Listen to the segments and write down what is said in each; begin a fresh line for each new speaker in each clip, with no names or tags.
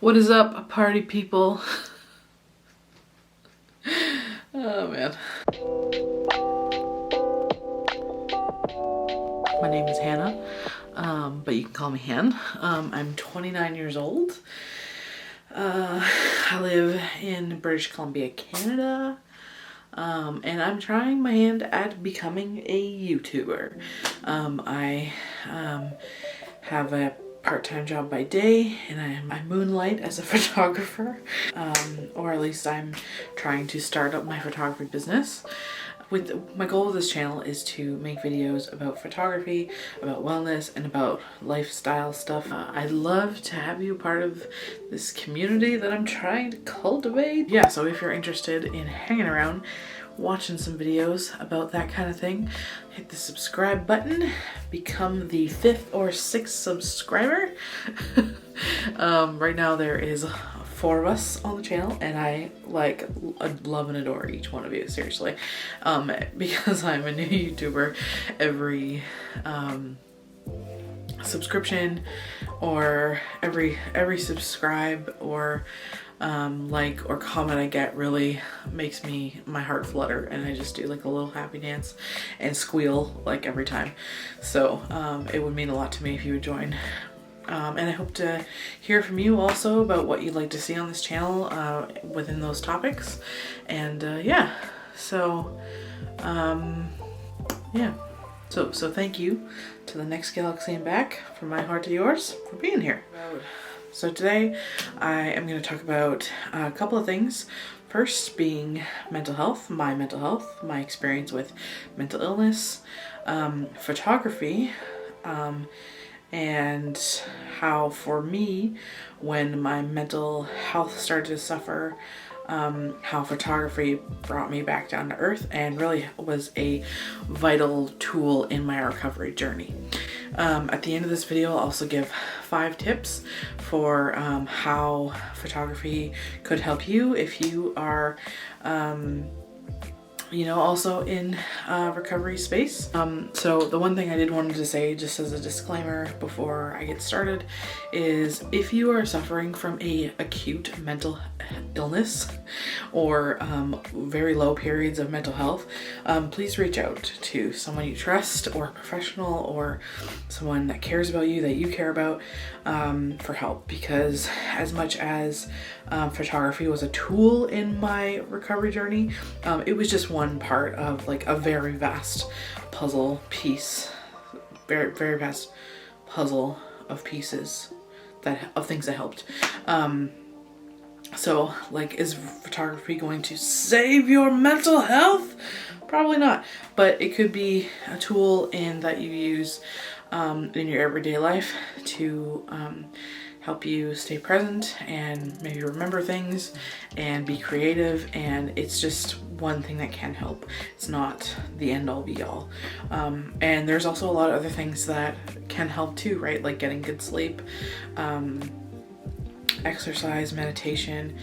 What is up, party people? Oh man. My name is Hannah, but you can call me Han. I'm 29 years old. I live in British Columbia, Canada. And I'm trying my hand at becoming a YouTuber. I have a part-time job by day, and I moonlight as a photographer, or at least I'm trying to start up my photography business. My goal with this channel is to make videos about photography, about wellness, and about lifestyle stuff. I'd love to have you a part of this community that I'm trying to cultivate. Yeah, so if you're interested in hanging around, watching some videos about that kind of thing, hit the subscribe button, become the 5th or 6th subscriber. Right now there is 4 of us on the channel, and I love and adore each one of you, seriously. Because I'm a new YouTuber, every subscription or every subscribe or like or comment I get really makes my heart flutter, and I just do like a little happy dance and squeal like every time. So it would mean a lot to me if you would join. And I hope to hear from you also about what you'd like to see on this channel within those topics. And yeah, so yeah. So thank you to the next galaxy and back, from my heart to yours, for being here. So today I am going to talk about a couple of things. First being mental health, my experience with mental illness, photography, and how for me, when my mental health started to suffer, how photography brought me back down to earth and really was a vital tool in my recovery journey. At the end of this video, I'll also give 5 tips for how photography could help you if you are also in recovery space. So the one thing I did want to say, just as a disclaimer before I get started, is if you are suffering from a acute mental illness or very low periods of mental health, please reach out to someone you trust, or a professional, or someone that cares about you, that you care about, for help. Because as much as photography was a tool in my recovery journey, it was just one part of like a very vast puzzle piece, very, very vast puzzle of pieces of things that helped. So like, is photography going to save your mental health? Probably not, but it could be a tool that you use in your everyday life to help you stay present and maybe remember things and be creative. And it's just one thing that can help. It's not the end all be all. And there's also a lot of other things that can help too, right? Like getting good sleep, exercise, meditation,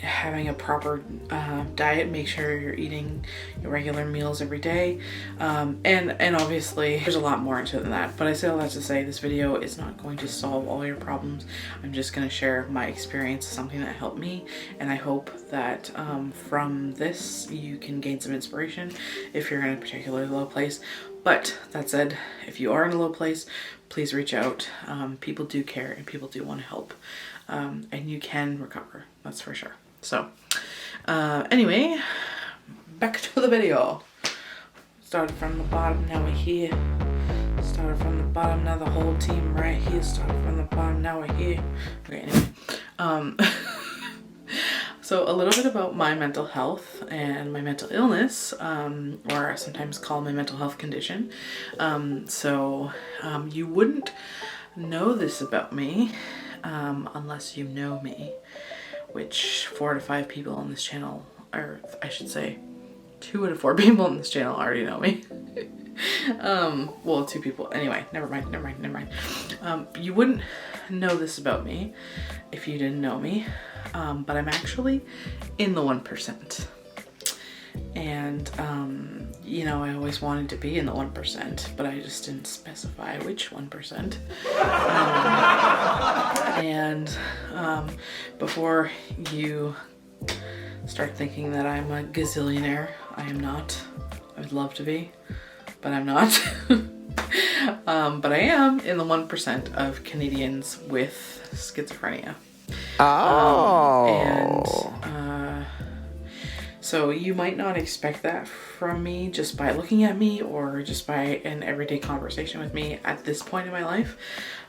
having a proper diet. Make sure you're eating your regular meals every day, and obviously there's a lot more into it than that, but I say all that to say this video is not going to solve all your problems. I'm just going to share my experience, something that helped me, and I hope that from this you can gain some inspiration if you're in a particularly low place. But that said, if you are in a low place, please reach out. People do care and people do want to help, and you can recover, that's for sure. So anyway, back to the video. Started from the bottom, now we're here. Started from the bottom, now the whole team right here. Started from the bottom, now we're here. Okay, anyway. So a little bit about my mental health and my mental illness, or I sometimes call my mental health condition. You wouldn't know this about me unless you know me, which 4 to 5 people on this channel, or I should say 2 out of 4 people on this channel already know me. Well, 2 people. Anyway, never mind. You wouldn't know this about me if you didn't know me, but I'm actually in the 1%. And, you know, I always wanted to be in the 1%, but I just didn't specify which 1%. Before you start thinking that I'm a gazillionaire, I am not. I would love to be, but I'm not. But I am in the 1% of Canadians with schizophrenia. So you might not expect that from me just by looking at me or just by an everyday conversation with me at this point in my life.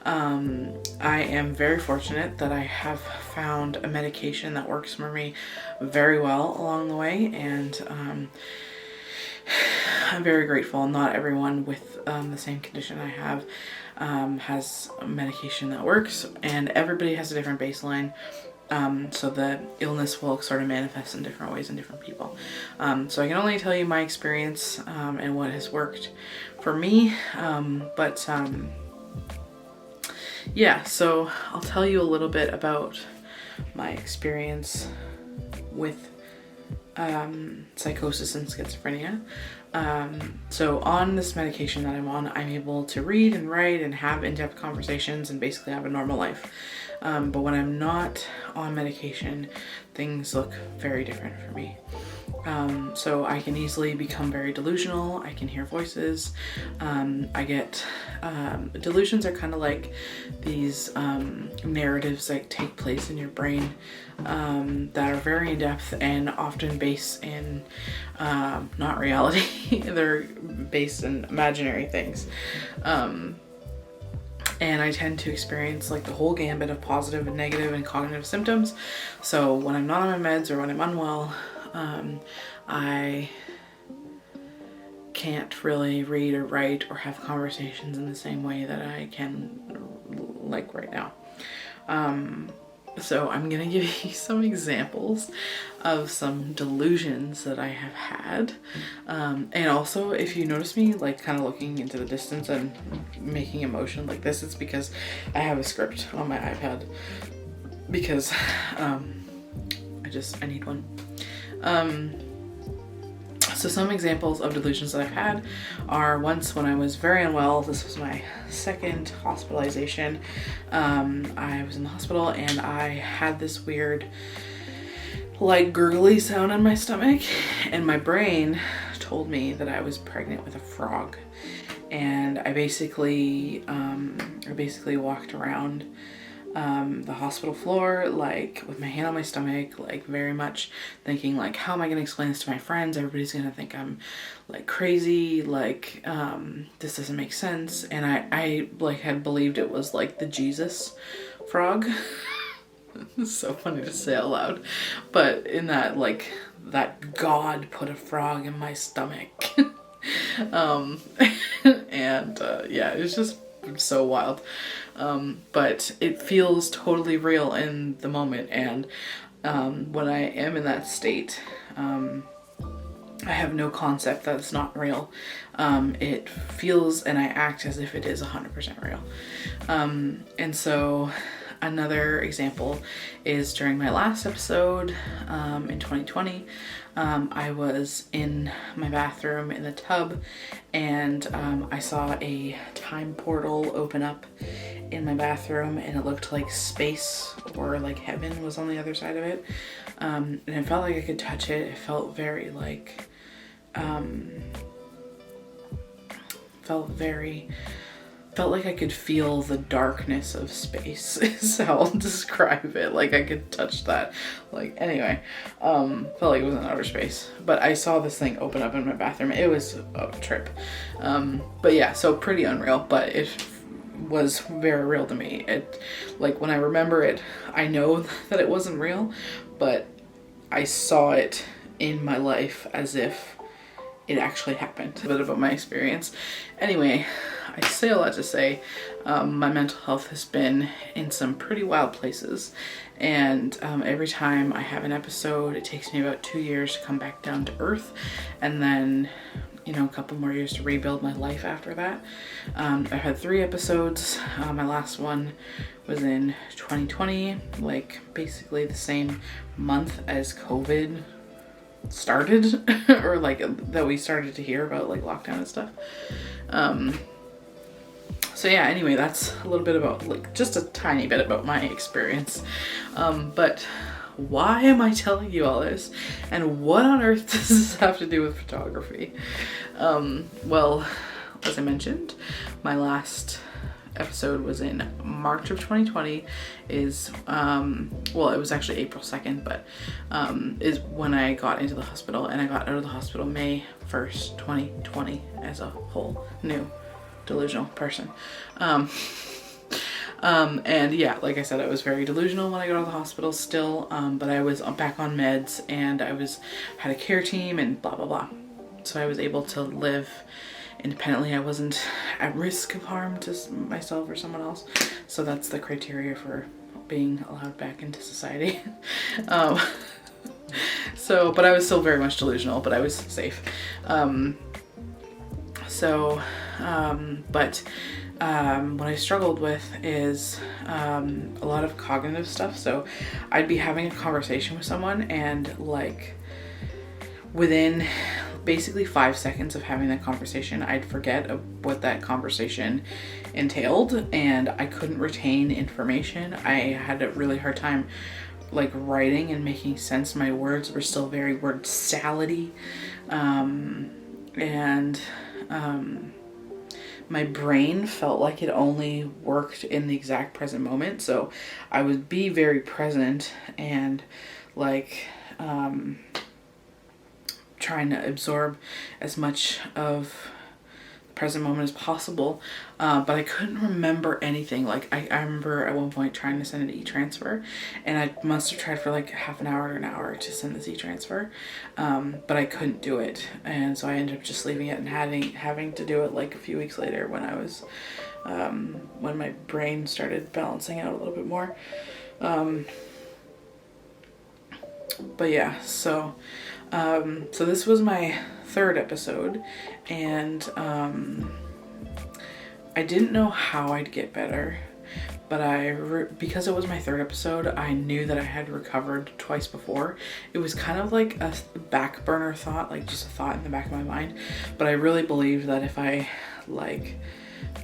I am very fortunate that I have found a medication that works for me very well along the way, and I'm very grateful. Not everyone with the same condition I have has a medication that works, and everybody has a different baseline. So the illness will sort of manifest in different ways in different people. So I can only tell you my experience and what has worked for me. Yeah, so I'll tell you a little bit about my experience with psychosis and schizophrenia. So on this medication that I'm on, I'm able to read and write and have in-depth conversations and basically have a normal life. But when I'm not on medication, things look very different for me. So I can easily become very delusional. I can hear voices. Delusions are kind of like these narratives that take place in your brain that are very in-depth and often based in not reality. They're based in imaginary things. And I tend to experience like the whole gambit of positive and negative and cognitive symptoms. So when I'm not on my meds or when I'm unwell, I can't really read or write or have conversations in the same way that I can like right now. So I'm gonna give you some examples of some delusions that I have had. And also, if you notice me like kind of looking into the distance and making a motion like this, it's because I have a script on my iPad because I need one. So some examples of delusions that I've had are once when I was very unwell. This was my second hospitalization. I was in the hospital and I had this weird like gurgly sound in my stomach, and my brain told me that I was pregnant with a frog. And I basically walked around the hospital floor like with my hand on my stomach, like very much thinking like, how am I gonna explain this to my friends? Everybody's gonna think I'm like crazy, like this doesn't make sense. And I like had believed it was like the Jesus frog. It's so funny to say out loud, but in that like that God put a frog in my stomach. Yeah, it was just so wild. But it feels totally real in the moment, and when I am in that state, I have no concept that it's not real. It feels and I act as if it is 100% real. And so another example is during my last episode in 2020. I was in my bathroom in the tub, and I saw a time portal open up in my bathroom, and it looked like space or like heaven was on the other side of it. And it felt like I could touch it. It felt very like felt like I could feel the darkness of space is how I'll describe it. Like I could touch that. Like anyway, felt like it was in outer space. But I saw this thing open up in my bathroom. It was a trip. But yeah, so pretty unreal, but it was very real to me. It, like when I remember it, I know that it wasn't real, but I saw it in my life as if it actually happened. A bit about my experience. Anyway, I say a lot to say my mental health has been in some pretty wild places, and every time I have an episode, it takes me about 2 years to come back down to earth, and then a couple more years to rebuild my life after that. I've had 3 episodes. My last one was in 2020, like basically the same month as COVID started or like that we started to hear about like lockdown and stuff. So yeah, anyway, that's a little bit about like just a tiny bit about my experience. But why am I telling you all this? And what on earth does this have to do with photography? Well, as I mentioned, my last episode was in March of 2020 is well, it was actually April 2nd, but is when I got into the hospital, and I got out of the hospital May 1st 2020 as a whole new delusional person. And yeah, like I said, I was very delusional when I got out of the hospital still, but I was back on meds, and I had a care team and blah blah blah, so I was able to live independently. I wasn't at risk of harm to myself or someone else. So that's the criteria for being allowed back into society. But I was still very much delusional, but I was safe. What I struggled with is a lot of cognitive stuff. So I'd be having a conversation with someone, and like within basically 5 seconds of having that conversation, I'd forget what that conversation entailed, and I couldn't retain information. I had a really hard time like writing and making sense. My words were still very word salady, my brain felt like it only worked in the exact present moment. So I would be very present and like trying to absorb as much of the present moment as possible, but I couldn't remember anything. Like I remember at one point trying to send an e-transfer, and I must have tried for like half an hour to an hour to send this e-transfer, but I couldn't do it, and so I ended up just leaving it and having to do it like a few weeks later when I was when my brain started balancing out a little bit more. But yeah, so this was my third episode, and I didn't know how I'd get better, but because it was my third episode, I knew that I had recovered twice before. It was kind of like a back burner thought, like just a thought in the back of my mind, but I really believed that if I like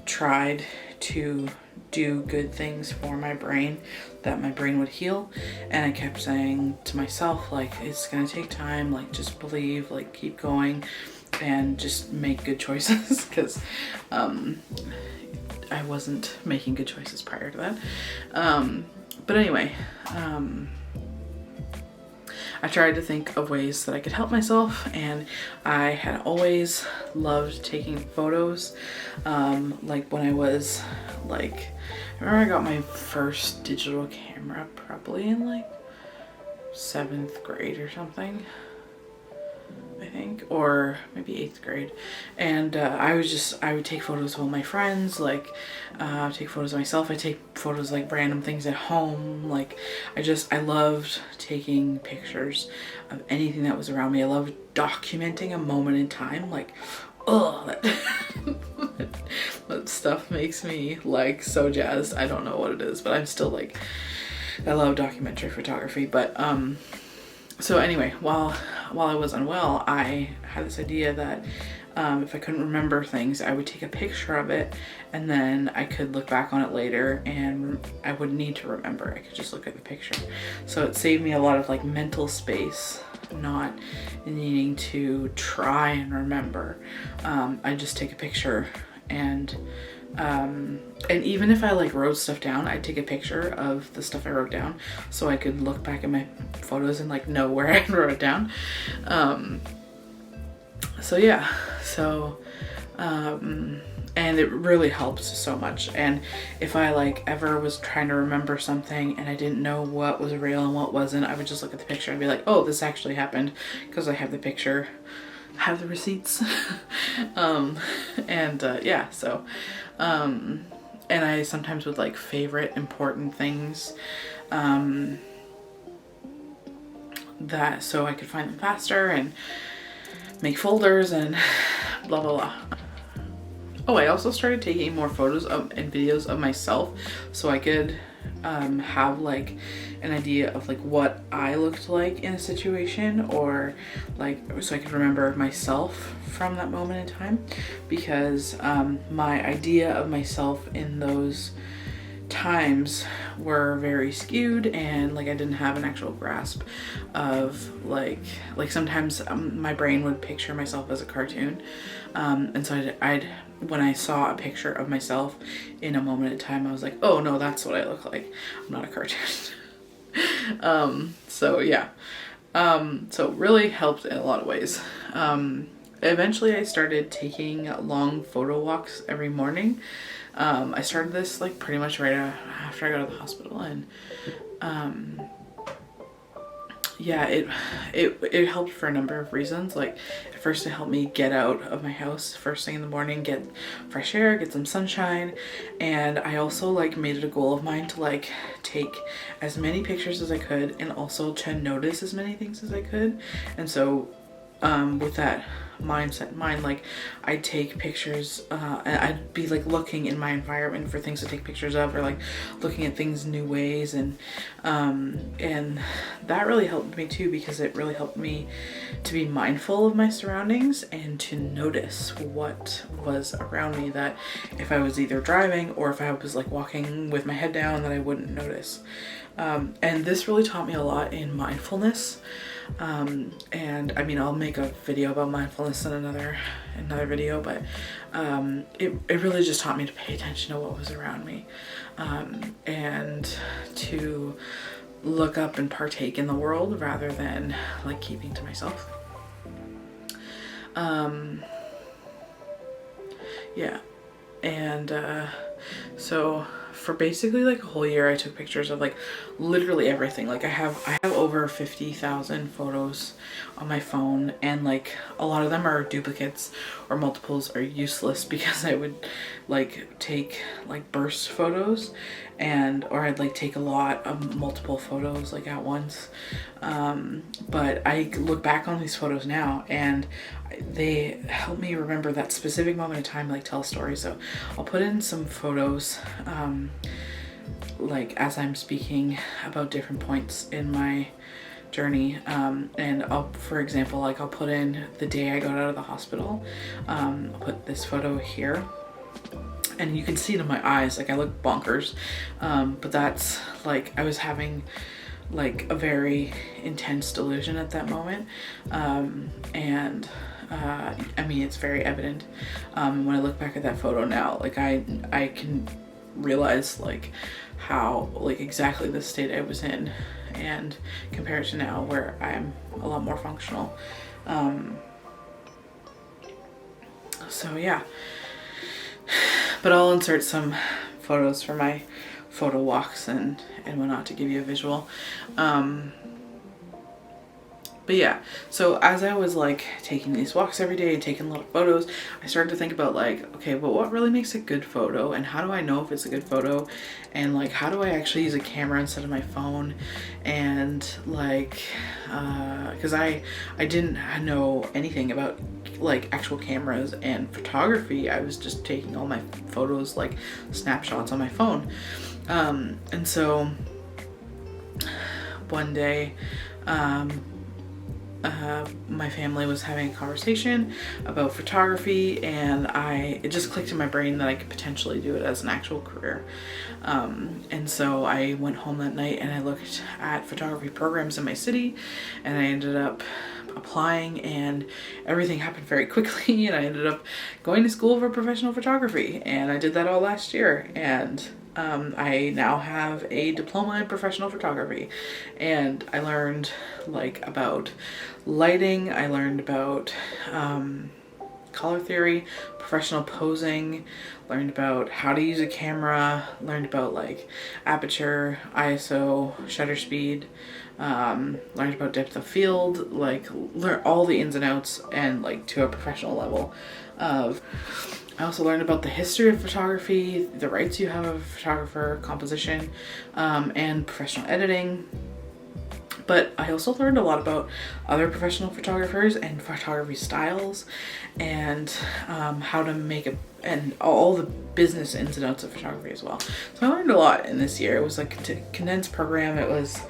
tried to do good things for my brain, that my brain would heal. And I kept saying to myself, like, it's gonna take time, like just believe, like keep going and just make good choices, because I wasn't making good choices prior to that. But anyway, I tried to think of ways that I could help myself, and I had always loved taking photos. Like when I was like, I remember I got my first digital camera probably in like 7th grade or something, I think, or maybe 8th grade. And I would take photos of all my friends, like take photos of myself. I take photos like random things at home. Like I loved taking pictures of anything that was around me. I loved documenting a moment in time. Like, oh, that stuff makes me like so jazzed. I don't know what it is, but I'm still like, I love documentary photography. But so anyway, while I was unwell, I had this idea that if I couldn't remember things, I would take a picture of it, and then I could look back on it later, and I wouldn't need to remember. I could just look at the picture. So it saved me a lot of like mental space, not needing to try and remember. I just take a picture, and even if I like wrote stuff down, I'd take a picture of the stuff I wrote down so I could look back at my photos and like know where I wrote it down. So yeah, and it really helps so much. And if I like ever was trying to remember something and I didn't know what was real and what wasn't, I would just look at the picture and be like, oh, this actually happened, because I have the picture, have the receipts. And I sometimes would like favorite important things, that so I could find them faster and make folders and blah blah blah. Oh, I also started taking more photos and videos of myself so I could have like an idea of like what I looked like in a situation, or like so I could remember myself from that moment in time, because my idea of myself in those times were very skewed, and like I didn't have an actual grasp of like sometimes my brain would picture myself as a cartoon, and so I'd when I saw a picture of myself in a moment in time, I was like, oh no, that's what I look like, I'm not a cartoon. So yeah, so it really helped in a lot of ways. Eventually I started taking long photo walks every morning. I started this like pretty much right after I got out of the hospital, and yeah, it helped for a number of reasons. Like at first it helped me get out of my house first thing in the morning, get fresh air, get some sunshine, and I also like made it a goal of mine to like take as many pictures as I could, and also to notice as many things as I could. And so with that mindset in mind, like I'd take pictures, and I'd be like looking in my environment for things to take pictures of, or like looking at things new ways, and that really helped me too, because it really helped me to be mindful of my surroundings and to notice what was around me, that if I was either driving or if I was like walking with my head down, that I wouldn't notice. And this really taught me a lot in mindfulness. And I mean, I'll make a video about mindfulness in another video, but it really just taught me to pay attention to what was around me, and to look up and partake in the world rather than like keeping to myself. Yeah, and so for basically like a whole year I took pictures of like literally everything. Like I have over 50,000 photos on my phone, and like a lot of them are duplicates or multiples or useless, because I would like take like burst photos, or I'd like take a lot of multiple photos like at once. But I look back on these photos now, and they help me remember that specific moment in time, like tell a story. So I'll put in some photos like as I'm speaking about different points in my journey, and for example, like I'll put in the day I got out of the hospital. I'll put this photo here, and you can see it in my eyes, like I look bonkers, but that's like I was having like a very intense delusion at that moment, and I mean, it's very evident when I look back at that photo now. Like I can realize like how like exactly the state I was in, and compared to now where I'm a lot more functional. So yeah, but I'll insert some photos for my photo walks and whatnot to give you a visual. But yeah, so as I was like taking these walks every day and taking a lot of photos, I started to think about like, okay, well, what really makes a good photo, and how do I know if it's a good photo, and like how do I actually use a camera instead of my phone, and like because I didn't know anything about like actual cameras and photography. I was just taking all my photos like snapshots on my phone, and so one day my family was having a conversation about photography, and it just clicked in my brain that I could potentially do it as an actual career. And so I went home that night and I looked at photography programs in my city, and I ended up applying, and everything happened very quickly, and I ended up going to school for professional photography, and I did that all last year, and I now have a diploma in professional photography, and I learned like about lighting, I learned about color theory, professional posing, learned about how to use a camera, learned about like aperture, ISO, shutter speed, learned about depth of field, like learn all the ins and outs, and like to a professional level of. I also learned about the history of photography, the rights you have as a photographer, composition, and professional editing. But I also learned a lot about other professional photographers and photography styles, and how to make a, and all the business ins and outs of photography as well. So I learned a lot in this year. It was like a condensed program. It was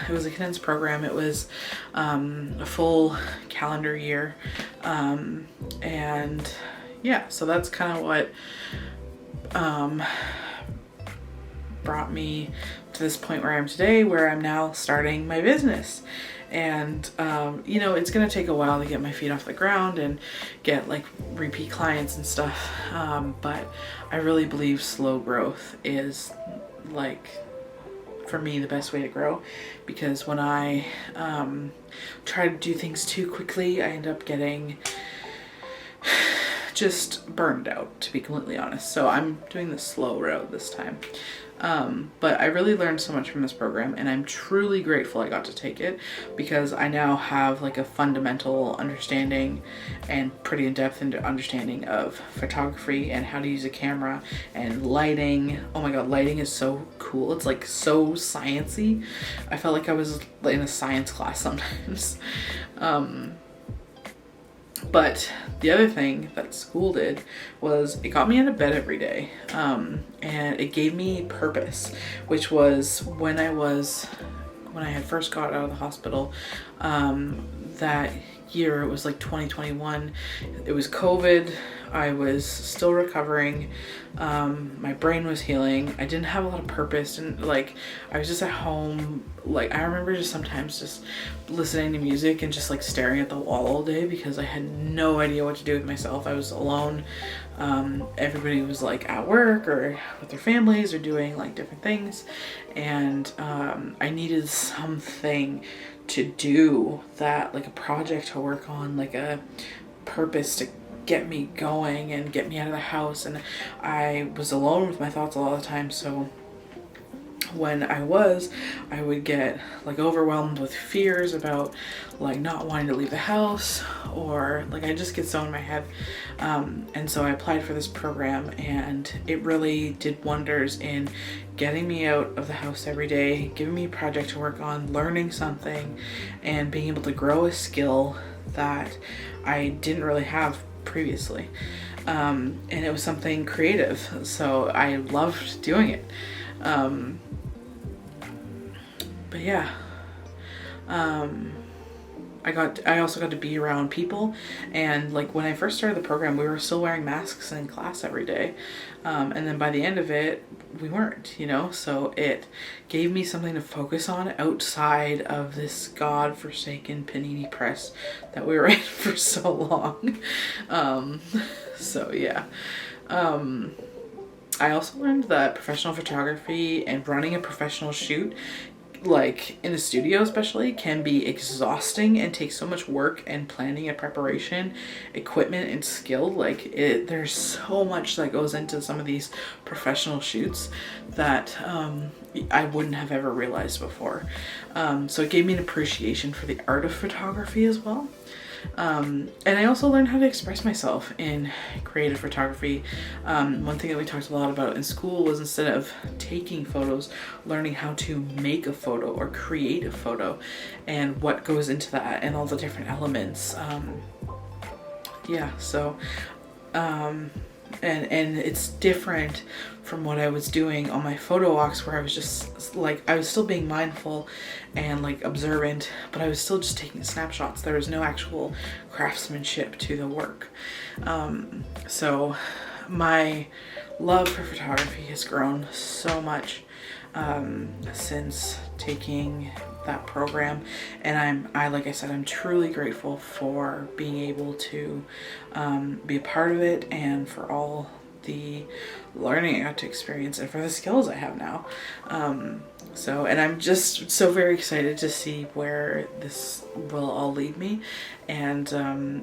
a condensed program. It was a full calendar year. And yeah, so that's kind of what brought me to this point where I am today, where I'm now starting my business. And you know, it's gonna take a while to get my feet off the ground and get like repeat clients and stuff, but I really believe slow growth is, like, for me, the best way to grow, because when I try to do things too quickly, I end up getting just burned out, to be completely honest. So I'm doing the slow road this time. But I really learned so much from this program, and I'm truly grateful I got to take it, because I now have like a fundamental understanding and pretty in-depth understanding of photography and how to use a camera and lighting. Oh my god, lighting is so cool. It's like so sciencey. I felt like I was in a science class sometimes. But the other thing that school did was it got me out of bed every day, and it gave me purpose, which was when I had first got out of the hospital, that year. It was like 2021. It was COVID. I was still recovering. My brain was healing. I didn't have a lot of purpose, and like I was just at home. Like I remember just sometimes just listening to music and just like staring at the wall all day, because I had no idea what to do with myself. I was alone. Everybody was like at work or with their families or doing like different things, and I needed something to do, that like a project to work on, like a purpose to get me going and get me out of the house. And I was alone with my thoughts a lot of the time, so when I would get like overwhelmed with fears about like not wanting to leave the house, or like I just get so in my head. And so I applied for this program, and it really did wonders in getting me out of the house every day, giving me a project to work on, learning something, and being able to grow a skill that I didn't really have previously. And it was something creative, so I loved doing it. But yeah, I also got to be around people, and like when I first started the program, we were still wearing masks in class every day, and then by the end of it we weren't, you know, so it gave me something to focus on outside of this god-forsaken panini press that we were in for so long. So yeah. I also learned that professional photography and running a professional shoot, like in a studio especially, can be exhausting and take so much work and planning and preparation, equipment and skill. Like there's so much that goes into some of these professional shoots that I wouldn't have ever realized before. So it gave me an appreciation for the art of photography as well. And I also learned how to express myself in creative photography. One thing that we talked a lot about in school was, instead of taking photos, learning how to make a photo or create a photo, and what goes into that and all the different elements. Yeah, so and it's different from what I was doing on my photo walks, where I was just like, I was still being mindful and like observant, but I was still just taking snapshots. There was no actual craftsmanship to the work. So my love for photography has grown so much since taking that program, and like I said, I'm truly grateful for being able to be a part of it, and for all the learning I got to experience, and for the skills I have now. And I'm just so very excited to see where this will all lead me, and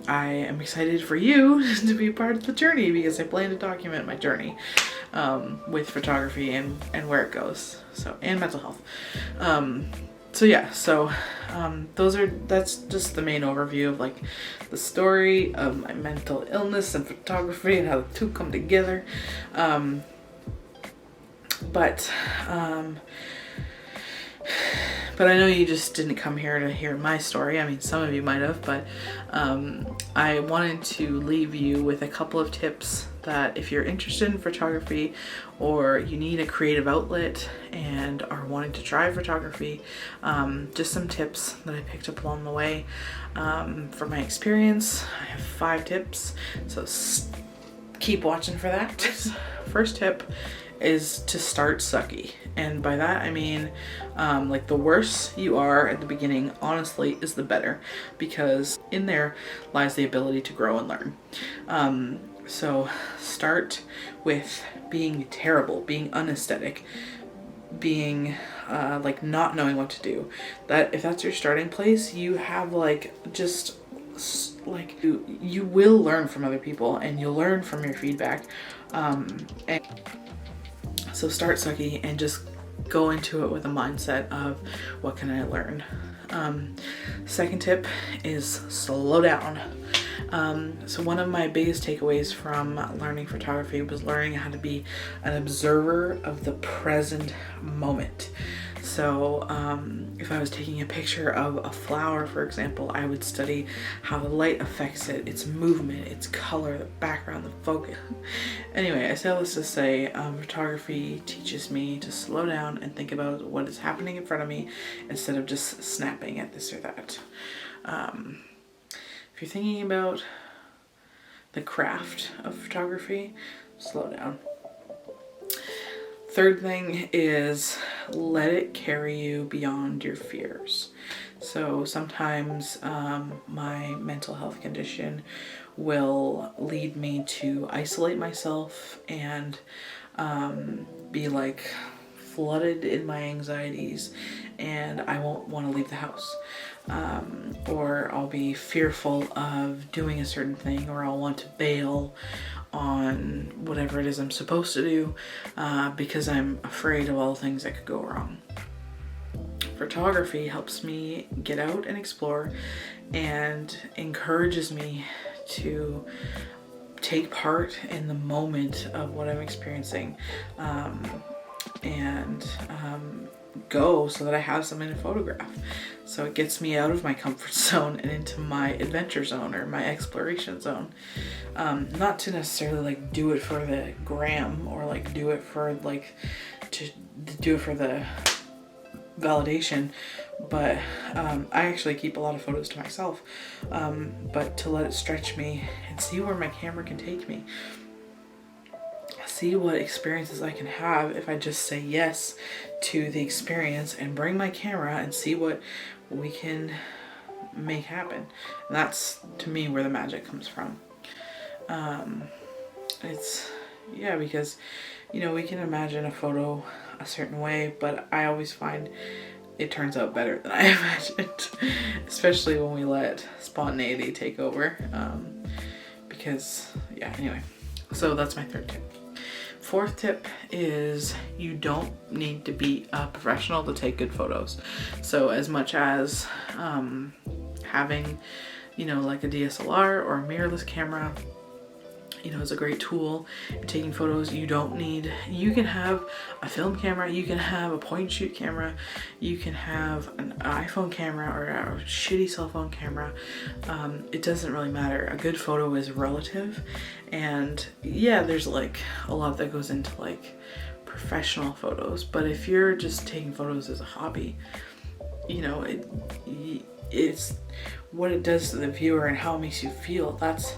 I am excited for you to be a part of the journey, because I plan to document my journey with photography and where it goes, so, and mental health. So yeah, that's just the main overview of like the story of my mental illness and photography and how the two come together. But I know you just didn't come here to hear my story. I mean, some of you might have, but I wanted to leave you with a couple of tips that if you're interested in photography or you need a creative outlet and are wanting to try photography, just some tips that I picked up along the way. From my experience, I have 5 tips, so keep watching for that. First tip is to start sucky. And by that I mean like the worse you are at the beginning, honestly, is the better, because in there lies the ability to grow and learn. So start with being terrible, being unaesthetic, being like not knowing what to do. That if that's your starting place, you have like just like you will learn from other people and you'll learn from your feedback. And so start sucky and just go into it with a mindset of what can I learn. Second tip is slow down. So one of my biggest takeaways from learning photography was learning how to be an observer of the present moment. So if I was taking a picture of a flower, for example, I would study how the light affects it, its movement, its color, the background, the focus. Anyway, I say all this to say photography teaches me to slow down and think about what is happening in front of me instead of just snapping at this or that. If you're thinking about the craft of photography, slow down. Third thing is let it carry you beyond your fears. So sometimes my mental health condition will lead me to isolate myself and be like flooded in my anxieties, and I won't want to leave the house. Or I'll be fearful of doing a certain thing, or I'll want to bail on whatever it is I'm supposed to do because I'm afraid of all the things that could go wrong. Photography helps me get out and explore and encourages me to take part in the moment of what I'm experiencing and go so that I have something to photograph. So it gets me out of my comfort zone and into my adventure zone or my exploration zone. Not to necessarily like do it for the gram or like do it for like to do it for the validation, but I actually keep a lot of photos to myself, but to let it stretch me and see where my camera can take me. See what experiences I can have if I just say yes to the experience and bring my camera and see what we can make happen. And that's, to me, where the magic comes from. Because, you know, we can imagine a photo a certain way, but I always find it turns out better than I imagined, especially when we let spontaneity take over. Anyway, so that's my third tip. Fourth tip is you don't need to be a professional to take good photos. So as much as having, you know, like a DSLR or a mirrorless camera, you know, is a great tool in taking photos. You can have a film camera, you can have a point and shoot camera, you can have an iPhone camera or a shitty cell phone camera. It doesn't really matter. A good photo is relative, and yeah, there's like a lot that goes into like professional photos, but if you're just taking photos as a hobby, you know, it's what it does to the viewer and how it makes you feel. That's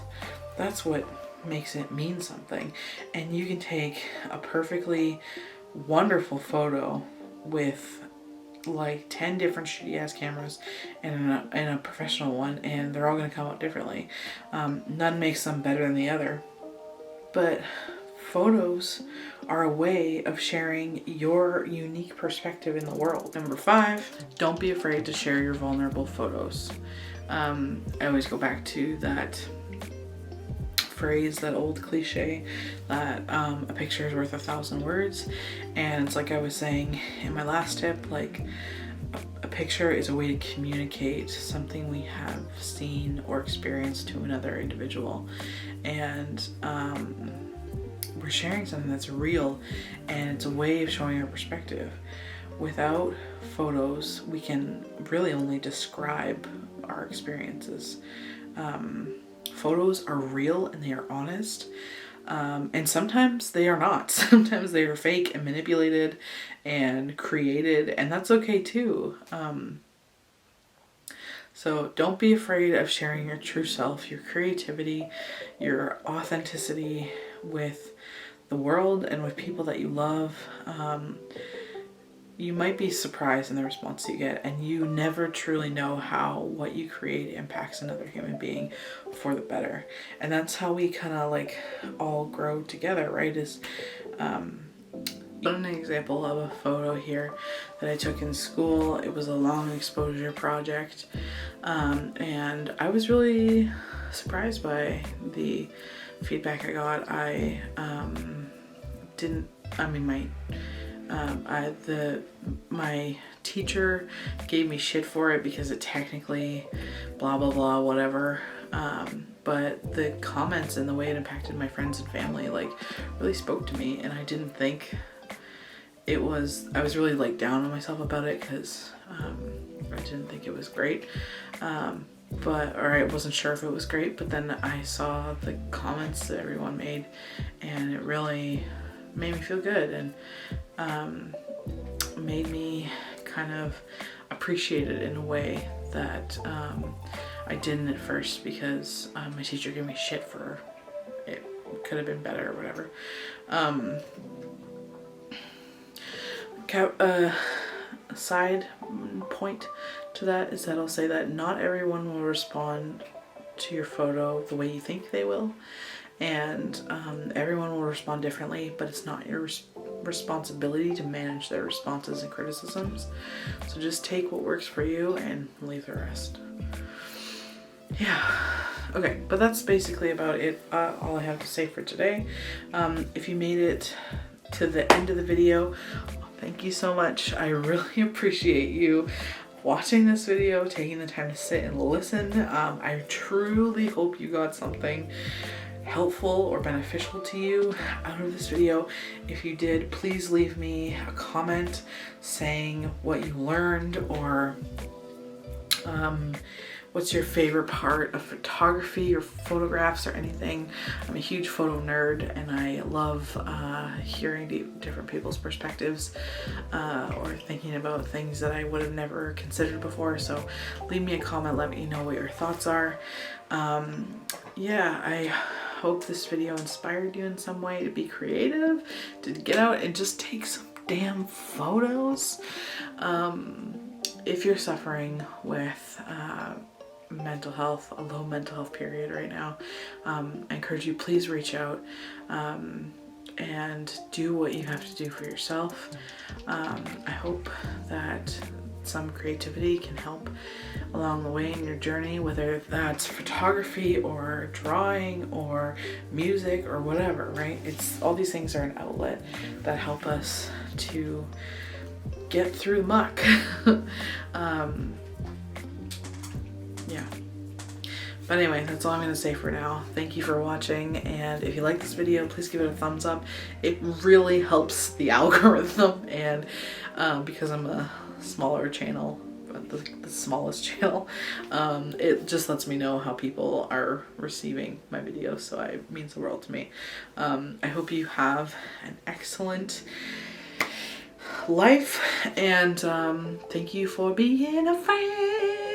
what makes it mean something. And you can take a perfectly wonderful photo with like 10 different shitty ass cameras and a professional one, and they're all going to come out differently. None makes them better than the other, but photos are a way of sharing your unique perspective in the world. Number 5, don't be afraid to share your vulnerable photos. I always go back to that phrase, that old cliche that a picture is worth 1,000 words, and it's like I was saying in my last tip, like a picture is a way to communicate something we have seen or experienced to another individual, and we're sharing something that's real, and it's a way of showing our perspective. without photos, we can really only describe our experiences. Photos are real and they are honest. And sometimes they are not. Sometimes they are fake and manipulated and created, and that's okay too. So don't be afraid of sharing your true self, your creativity, your authenticity with the world and with people that you love. You might be surprised in the response you get, and you never truly know how what you create impacts another human being for the better. And that's how we kind of like all grow together, right? Is an example of a photo here that I took in school. It was a long exposure project, and I was really surprised by the feedback I got. My teacher gave me shit for it because it technically blah blah blah whatever, but the comments and the way it impacted my friends and family like really spoke to me, and I didn't think I was really like down on myself about it because I didn't think it was great, or I wasn't sure if it was great, but then I saw the comments that everyone made and it really made me feel good, and made me kind of appreciate it in a way that I didn't at first, because my teacher gave me shit for it. Could have been better or whatever. Side point to that is that I'll say that not everyone will respond to your photo the way you think they will, and everyone will respond differently, but it's not your responsibility to manage their responses and criticisms. So just take what works for you and leave the rest. Yeah, okay, but that's basically about it, all I have to say for today. If you made it to the end of the video, thank you so much. I really appreciate you watching this video, taking the time to sit and listen. I truly hope you got something helpful or beneficial to you out of this video. If you did, please leave me a comment saying what you learned, or what's your favorite part of photography or photographs or anything. I'm a huge photo nerd and I love hearing different people's perspectives, or thinking about things that I would have never considered before. So leave me a comment, let me know what your thoughts are. Yeah, I hope this video inspired you in some way to be creative, to get out and just take some damn photos. If you're suffering with mental health, a low mental health period right now, I encourage you, please reach out and do what you have to do for yourself. I hope that some creativity can help along the way in your journey, whether that's photography or drawing or music or whatever, right? It's all these things are an outlet that help us to get through the muck. Yeah. But anyway, that's all I'm going to say for now. Thank you for watching, and if you like this video, please give it a thumbs up. It really helps the algorithm, and because I'm a smaller channel, the smallest channel, it just lets me know how people are receiving my videos, so it means the world to me. I hope you have an excellent life, and thank you for being a friend.